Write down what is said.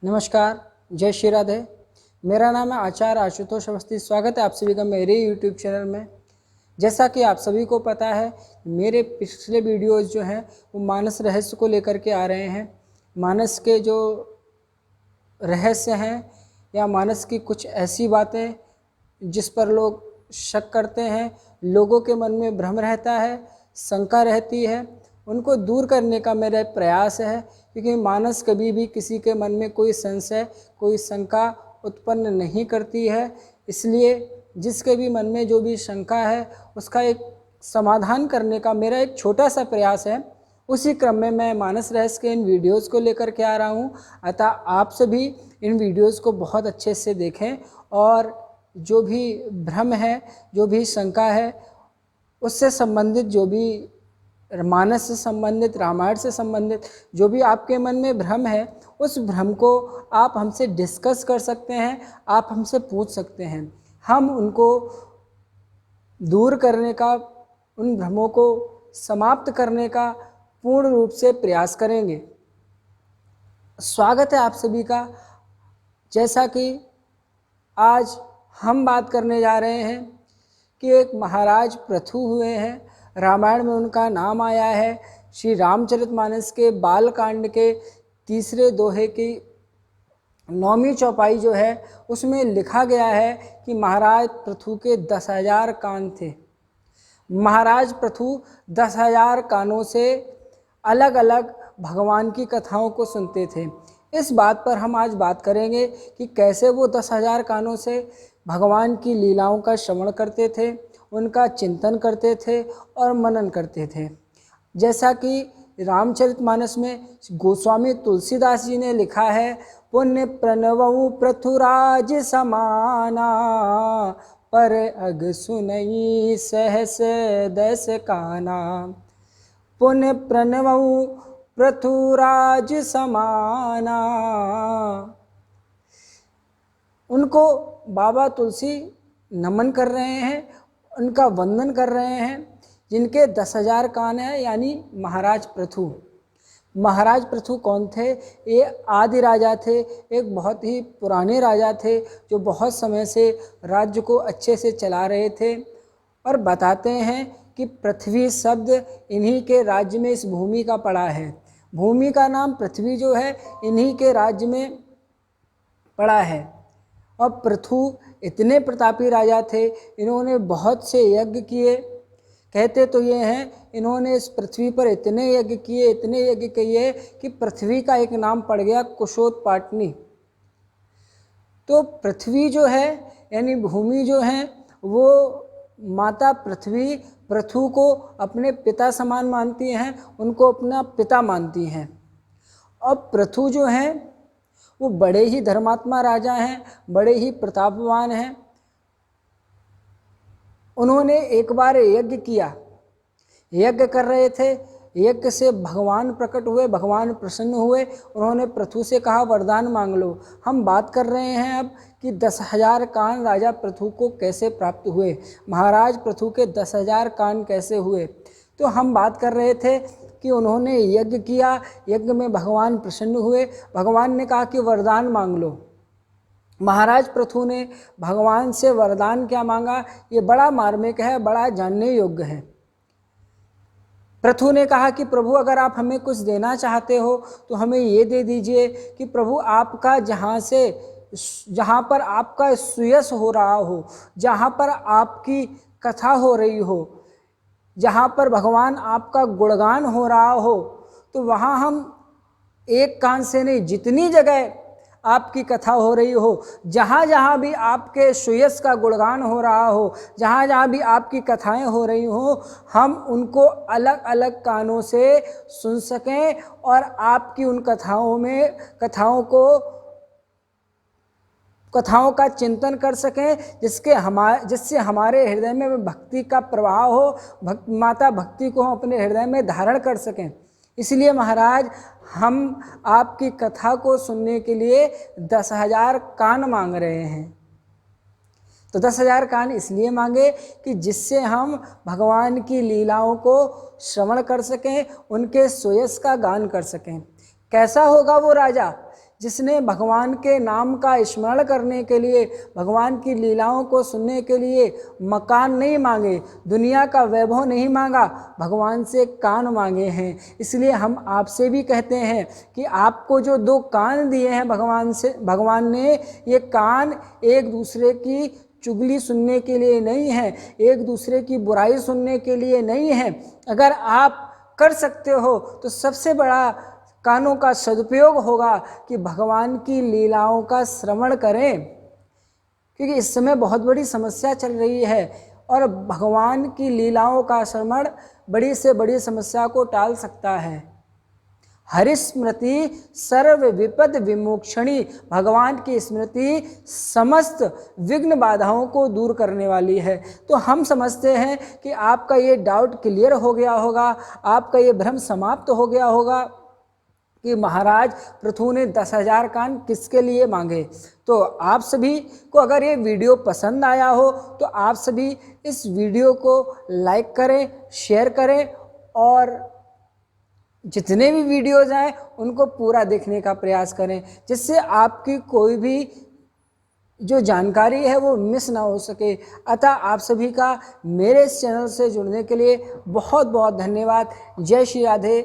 नमस्कार, जय श्री राधे। मेरा नाम है आचार्य आशुतोष अवस्थी। स्वागत है आप सभी का मेरे यूट्यूब चैनल में। जैसा कि आप सभी को पता है, मेरे पिछले वीडियोज़ जो हैं वो मानस रहस्य को लेकर के आ रहे हैं। मानस के जो रहस्य हैं या मानस की कुछ ऐसी बातें जिस पर लोग शक करते हैं, लोगों के मन में भ्रम रहता है, शंका रहती है, उनको दूर करने का मेरा प्रयास है। क्योंकि मानस कभी भी किसी के मन में कोई संशय, कोई शंका उत्पन्न नहीं करती है। इसलिए जिसके भी मन में जो भी शंका है उसका एक समाधान करने का मेरा एक छोटा सा प्रयास है। उसी क्रम में मैं मानस रहस्य के इन वीडियोज़ को लेकर के आ रहा हूँ। अतः आप सभी इन वीडियोज़ को बहुत अच्छे से देखें और जो भी भ्रम है, जो भी शंका है, उससे संबंधित जो भी मानस से संबंधित, रामायण से संबंधित जो भी आपके मन में भ्रम है, उस भ्रम को आप हमसे डिस्कस कर सकते हैं, आप हमसे पूछ सकते हैं। हम उनको दूर करने का, उन भ्रमों को समाप्त करने का पूर्ण रूप से प्रयास करेंगे। स्वागत है आप सभी का। जैसा कि आज हम बात करने जा रहे हैं कि एक महाराज पृथु हुए हैं, रामायण में उनका नाम आया है। श्री रामचरितमानस के बालकांड के तीसरे दोहे की 9वीं चौपाई जो है उसमें लिखा गया है कि महाराज पृथु के 10,000 कान थे। महाराज पृथु 10,000 कानों से अलग अलग भगवान की कथाओं को सुनते थे। इस बात पर हम आज बात करेंगे कि कैसे वो 10,000 कानों से भगवान की लीलाओं का श्रवण करते थे, उनका चिंतन करते थे और मनन करते थे। जैसा कि रामचरितमानस में गोस्वामी तुलसीदास जी ने लिखा है, पुण्य प्रणवऊ पृथुराज समाना, पर अग सुनई सहस दस काना। पुण्य प्रणवऊ पृथुराज समाना। उनको बाबा तुलसी नमन कर रहे हैं, उनका वंदन कर रहे हैं, जिनके 10,000 कान हैं, यानी महाराज पृथु। महाराज पृथु कौन थे? ये आदि राजा थे, एक बहुत ही पुराने राजा थे जो बहुत समय से राज्य को अच्छे से चला रहे थे। और बताते हैं कि पृथ्वी शब्द इन्हीं के राज्य में, इस भूमि का पड़ा है। भूमि का नाम पृथ्वी जो है इन्हीं के राज्य में पड़ा है। और पृथु इतने प्रतापी राजा थे, इन्होंने बहुत से यज्ञ किए। कहते तो ये हैं, इन्होंने इस पृथ्वी पर इतने यज्ञ किए, इतने यज्ञ किए कि पृथ्वी का एक नाम पड़ गया कुशोत्पाटनी। तो पृथ्वी जो है यानी भूमि जो है वो माता पृथ्वी पृथु को अपने पिता समान मानती हैं, उनको अपना पिता मानती हैं। और पृथु जो हैं वो बड़े ही धर्मात्मा राजा हैं, बड़े ही प्रतापवान हैं। उन्होंने एक बार यज्ञ किया, यज्ञ कर रहे थे, यज्ञ से भगवान प्रकट हुए, भगवान प्रसन्न हुए। उन्होंने पृथु से कहा वरदान मांग लो। हम बात कर रहे हैं अब कि 10,000 कान राजा पृथु को कैसे प्राप्त हुए, महाराज पृथु के 10,000 कान कैसे हुए। तो हम बात कर रहे थे कि उन्होंने यज्ञ किया, यज्ञ में भगवान प्रसन्न हुए, भगवान ने कहा कि वरदान मांग लो। महाराज पृथु ने भगवान से वरदान क्या मांगा, ये बड़ा मार्मिक है, बड़ा जानने योग्य है। पृथु ने कहा कि प्रभु अगर आप हमें कुछ देना चाहते हो तो हमें ये दे दीजिए कि प्रभु आपका जहाँ पर आपका सुयश हो रहा हो, जहाँ पर आपकी कथा हो रही हो, जहाँ पर भगवान आपका गुणगान हो रहा हो, तो वहाँ हम एक कान से नहीं, जितनी जगह आपकी कथा हो रही हो, जहाँ जहाँ भी आपके सुयश का गुणगान हो रहा हो, जहाँ जहाँ भी आपकी कथाएं हो रही हो, हम उनको अलग अलग कानों से सुन सकें और आपकी उन कथाओं का चिंतन कर सकें, जिससे हमारे हृदय में भक्ति का प्रवाह हो, माता भक्ति को हम अपने हृदय में धारण कर सकें। इसलिए महाराज हम आपकी कथा को सुनने के लिए 10,000 कान मांग रहे हैं। तो 10,000 कान इसलिए मांगे कि जिससे हम भगवान की लीलाओं को श्रवण कर सकें, उनके सुयश का गान कर सकें। कैसा होगा वो राजा जिसने भगवान के नाम का स्मरण करने के लिए, भगवान की लीलाओं को सुनने के लिए मकान नहीं मांगे, दुनिया का वैभव नहीं मांगा, भगवान से कान मांगे हैं। इसलिए हम आपसे भी कहते हैं कि आपको जो 2 कान दिए हैं भगवान ने, ये कान एक दूसरे की चुगली सुनने के लिए नहीं है, एक दूसरे की बुराई सुनने के लिए नहीं है। अगर आप कर सकते हो तो सबसे बड़ा कानों का सदुपयोग होगा कि भगवान की लीलाओं का श्रवण करें, क्योंकि इस समय बहुत बड़ी समस्या चल रही है और भगवान की लीलाओं का श्रवण बड़ी से बड़ी समस्या को टाल सकता है। हरिस्मृति सर्व विपद विमोक्षणी, भगवान की स्मृति समस्त विघ्न बाधाओं को दूर करने वाली है। तो हम समझते हैं कि आपका ये डाउट क्लियर हो गया होगा, आपका ये भ्रम समाप्त हो गया होगा कि महाराज पृथु ने 10,000 कान किसके लिए मांगे। तो आप सभी को अगर ये वीडियो पसंद आया हो तो आप सभी इस वीडियो को लाइक करें, शेयर करें और जितने भी वीडियोज़ आए उनको पूरा देखने का प्रयास करें, जिससे आपकी कोई भी जो जानकारी है वो मिस ना हो सके। अतः आप सभी का मेरे इस चैनल से जुड़ने के लिए बहुत बहुत धन्यवाद। जय श्री राधे।